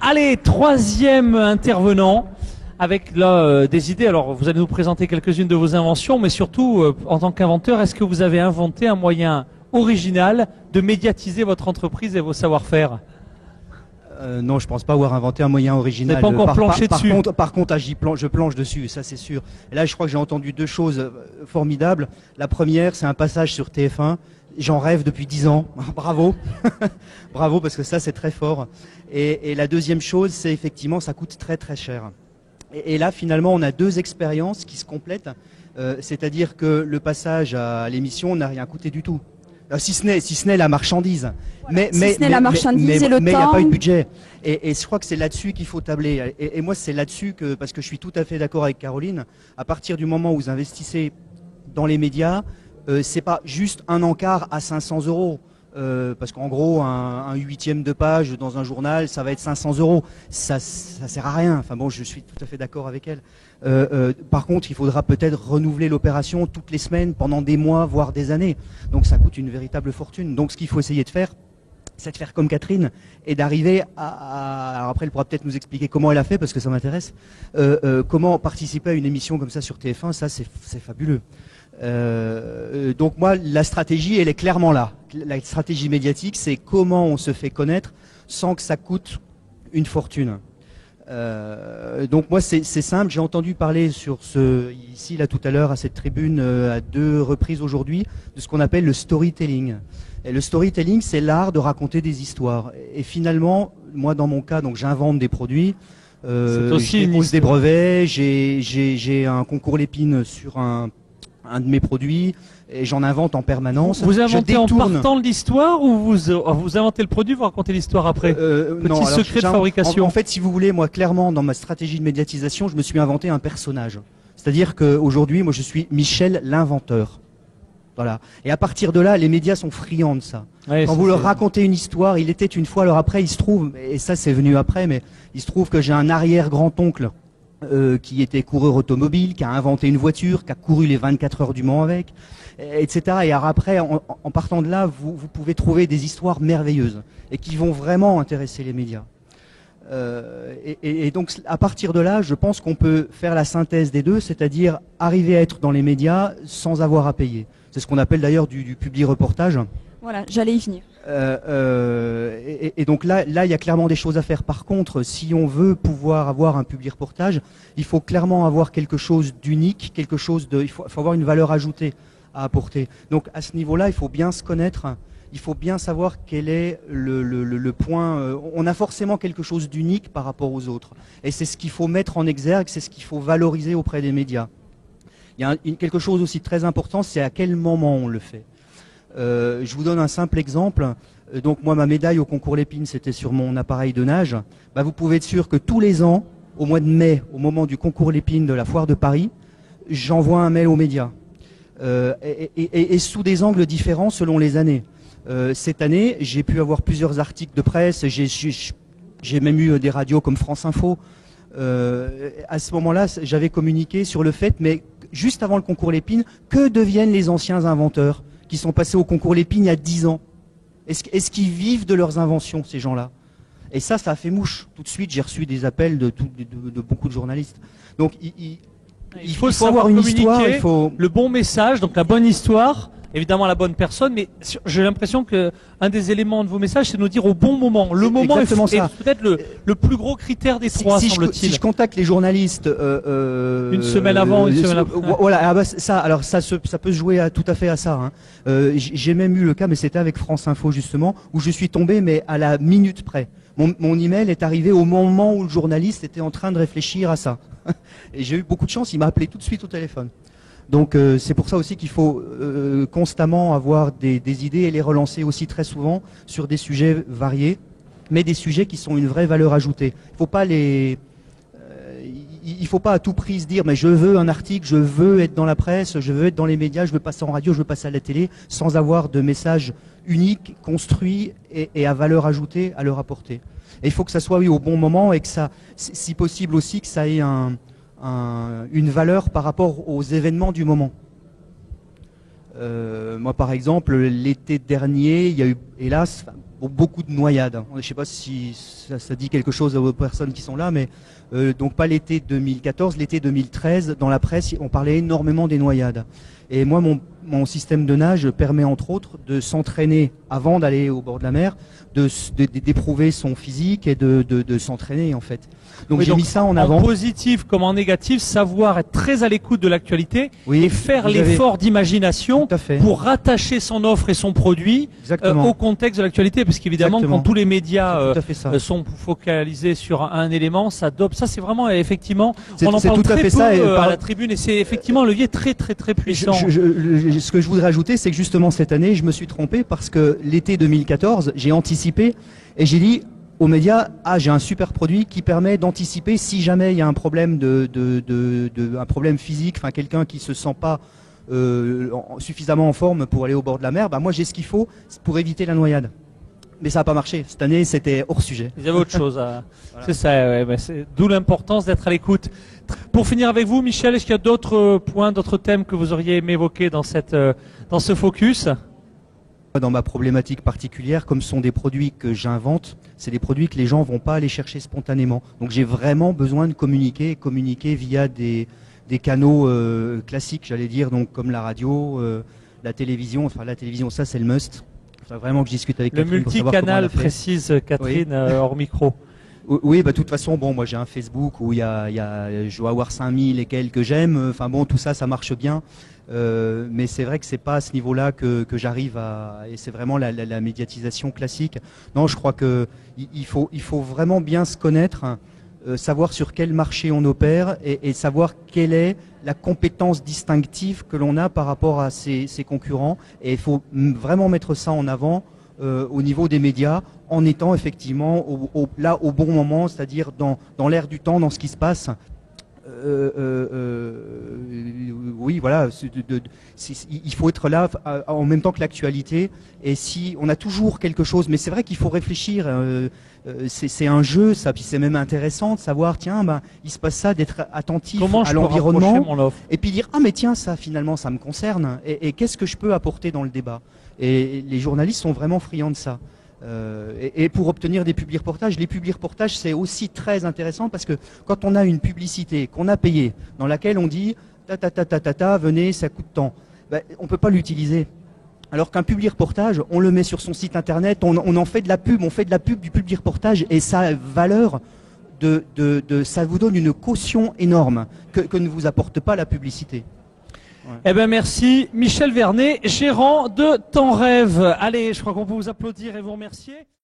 Allez, troisième intervenant avec là des idées. Alors, vous allez nous présenter quelques-unes de vos inventions, mais surtout, en tant qu'inventeur, est-ce que vous avez inventé un moyen original de médiatiser votre entreprise et vos savoir-faire? Non, je pense pas avoir inventé un moyen original. Vous n'avez pas encore planché dessus. Par contre, je planche dessus, ça c'est sûr. Et là, je crois que j'ai entendu deux choses formidables. La première, c'est un passage sur TF1. J'en rêve depuis 10 ans. Bravo. Bravo, parce que ça, c'est très fort. Et la deuxième chose, c'est effectivement, ça coûte très très cher. Et là, finalement, on a deux expériences qui se complètent. C'est-à-dire que le passage à l'émission n'a rien coûté du tout. Si ce n'est la marchandise. Voilà, si ce n'est la marchandise et le temps. Mais il n'y a pas eu de budget. Et je crois que c'est là-dessus qu'il faut tabler. Et moi, c'est là-dessus que, parce que je suis tout à fait d'accord avec Caroline, à partir du moment où vous investissez dans les médias, c'est pas juste un encart à 500 €. Parce qu'en gros, un huitième de page dans un journal, ça va être 500 €. Ça sert à rien. Enfin bon, je suis tout à fait d'accord avec elle. Par contre, il faudra peut-être renouveler l'opération toutes les semaines, pendant des mois, voire des années. Donc ça coûte une véritable fortune. Donc ce qu'il faut essayer de faire, c'est de faire comme Catherine et d'arriver alors après, elle pourra peut-être nous expliquer comment elle a fait, parce que ça m'intéresse. Comment participer à une émission comme ça sur TF1, ça c'est fabuleux. Donc moi, la stratégie, elle est clairement là. La stratégie médiatique, c'est comment on se fait connaître sans que ça coûte une fortune. Donc moi, c'est simple. J'ai entendu parler ici là tout à l'heure à cette tribune à 2 reprises aujourd'hui de ce qu'on appelle le storytelling. Et le storytelling, c'est l'art de raconter des histoires. Et finalement, moi dans mon cas, donc j'invente des produits. Je dépose des brevets. J'ai un concours Lépine sur un de mes produits, et j'en invente en permanence. Vous inventez en partant de l'histoire, ou vous inventez le produit, vous racontez l'histoire après? Petit secret de fabrication. En fait, si vous voulez, moi, clairement, dans ma stratégie de médiatisation, je me suis inventé un personnage. C'est-à-dire qu'aujourd'hui, moi, je suis Michel l'inventeur. Voilà. Et à partir de là, les médias sont friands de ça. Ouais, quand vous leur racontez une histoire, il était une fois, alors après, il se trouve, et ça c'est venu après, mais il se trouve que j'ai un arrière-grand-oncle qui était coureur automobile, qui a inventé une voiture, qui a couru les 24 heures du Mans avec, etc. Et alors après, en partant de là, vous pouvez trouver des histoires merveilleuses et qui vont vraiment intéresser les médias. Et donc, à partir de là, je pense qu'on peut faire la synthèse des deux, c'est-à-dire arriver à être dans les médias sans avoir à payer. C'est ce qu'on appelle d'ailleurs du publi-reportage. Voilà, j'allais y venir. Et donc là, il y a clairement des choses à faire. Par contre, si on veut pouvoir avoir un publi-reportage, il faut clairement avoir quelque chose d'unique, il faut avoir une valeur ajoutée à apporter. Donc à ce niveau-là, il faut bien se connaître, il faut bien savoir quel est le point. On a forcément quelque chose d'unique par rapport aux autres. Et c'est ce qu'il faut mettre en exergue, c'est ce qu'il faut valoriser auprès des médias. Il y a quelque chose aussi de très important, c'est à quel moment on le fait. Je vous donne un simple exemple. Donc moi, ma médaille au concours Lépine, c'était sur mon appareil de nage. Vous pouvez être sûr que tous les ans, au mois de mai, au moment du concours Lépine de la Foire de Paris, j'envoie un mail aux médias. Et sous des angles différents selon les années. Cette année, j'ai pu avoir plusieurs articles de presse. J'ai même eu des radios comme France Info. À ce moment-là, j'avais communiqué sur le fait, mais juste avant le concours Lépine, que deviennent les anciens inventeurs qui sont passés au concours Lépine il y a 10 ans? Est-ce qu'ils vivent de leurs inventions, ces gens-là? Et ça a fait mouche. Tout de suite, j'ai reçu des appels de beaucoup de journalistes. Donc, il faut avoir une histoire, il faut le bon message, donc la bonne histoire, évidemment la bonne personne, mais j'ai l'impression que un des éléments de vos messages, c'est de nous dire au bon moment. Le moment est peut-être le plus gros critère des trois, semble-t-il. Si je contacte les journalistes une semaine avant, une semaine après. Voilà, ça peut se jouer tout à fait à ça. Hein. J'ai même eu le cas, mais c'était avec France Info justement, où je suis tombé, mais à la minute près. Mon email est arrivé au moment où le journaliste était en train de réfléchir à ça. Et j'ai eu beaucoup de chance, il m'a appelé tout de suite au téléphone. Donc c'est pour ça aussi qu'il faut constamment avoir des idées et les relancer aussi très souvent sur des sujets variés, mais des sujets qui sont une vraie valeur ajoutée. Il faut pas à tout prix se dire mais je veux un article, je veux être dans la presse, je veux être dans les médias, je veux passer en radio, je veux passer à la télé, sans avoir de message unique, construit et à valeur ajoutée à leur apporter. Et il faut que ça soit au bon moment et que ça, si possible aussi, que ça ait une valeur par rapport aux événements du moment. Moi, par exemple, l'été dernier, il y a eu, hélas, beaucoup de noyades. Je ne sais pas si ça dit quelque chose aux personnes qui sont là, mais donc pas l'été 2014, l'été 2013, dans la presse, on parlait énormément des noyades. Et moi, mon système de nage permet entre autres de s'entraîner avant d'aller au bord de la mer, d'éprouver son physique et de s'entraîner en fait. Donc oui, j'ai mis ça en avant. En positif comme en négatif, savoir être très à l'écoute de l'actualité et faire l'effort d'imagination pour rattacher son offre et son produit au contexte de l'actualité. Parce qu'évidemment, quand tous les médias sont focalisés sur un élément, ça c'est vraiment effectivement, on en parle très peu à la tribune et c'est effectivement un levier très puissant. Ce que je voudrais ajouter, c'est que justement cette année, je me suis trompé parce que l'été 2014, j'ai anticipé et j'ai dit aux médias, j'ai un super produit qui permet d'anticiper si jamais il y a un problème un problème physique, enfin quelqu'un qui se sent pas suffisamment en forme pour aller au bord de la mer, moi j'ai ce qu'il faut pour éviter la noyade. Mais ça n'a pas marché. Cette année, c'était hors sujet. Vous avez autre chose à... Voilà. C'est ça, d'où l'importance d'être à l'écoute. Pour finir avec vous, Michel, est-ce qu'il y a d'autres points, d'autres thèmes que vous auriez aimé évoquer dans ce focus ? Dans ma problématique particulière, comme ce sont des produits que j'invente, c'est des produits que les gens vont pas aller chercher spontanément. Donc j'ai vraiment besoin de communiquer via des canaux classiques, j'allais dire, donc comme la radio, la télévision. Enfin la télévision, ça c'est le must. Il faudrait vraiment que je discute avec le Catherine. Le multicanal, précise Catherine, hors micro. Oui, de toute façon, moi j'ai un Facebook où je dois avoir 5000 et quelques j'aime. Enfin bon, tout ça, ça marche bien. Mais c'est vrai que c'est pas à ce niveau-là que j'arrive et c'est vraiment la médiatisation classique. Non, je crois que il faut vraiment bien se connaître, savoir sur quel marché on opère et savoir quelle est la compétence distinctive que l'on a par rapport à ses concurrents. Et il faut vraiment mettre ça en avant au niveau des médias, en étant effectivement là au bon moment, c'est-à-dire dans l'air du temps, dans ce qui se passe. Oui, voilà, il faut être là en même temps que l'actualité. Et si on a toujours quelque chose, mais c'est vrai qu'il faut réfléchir. C'est un jeu, ça, puis c'est même intéressant de savoir, tiens, il se passe ça, d'être attentif à l'environnement, et puis dire, mais tiens, ça, finalement, ça me concerne. Et qu'est-ce que je peux apporter dans le débat? Et les journalistes sont vraiment friands de ça. Et pour obtenir des publi-reportages, les publi-reportages c'est aussi très intéressant parce que quand on a une publicité qu'on a payée, dans laquelle on dit venez, ça coûte tant, on peut pas l'utiliser. Alors qu'un publi-reportage, on le met sur son site internet, on en fait de la pub, on fait de la pub du publi-reportage et sa valeur ça vous donne une caution énorme que ne vous apporte pas la publicité. Ouais. Eh ben merci Michel Vernet, gérant de Temps Rêve. Allez, je crois qu'on peut vous applaudir et vous remercier.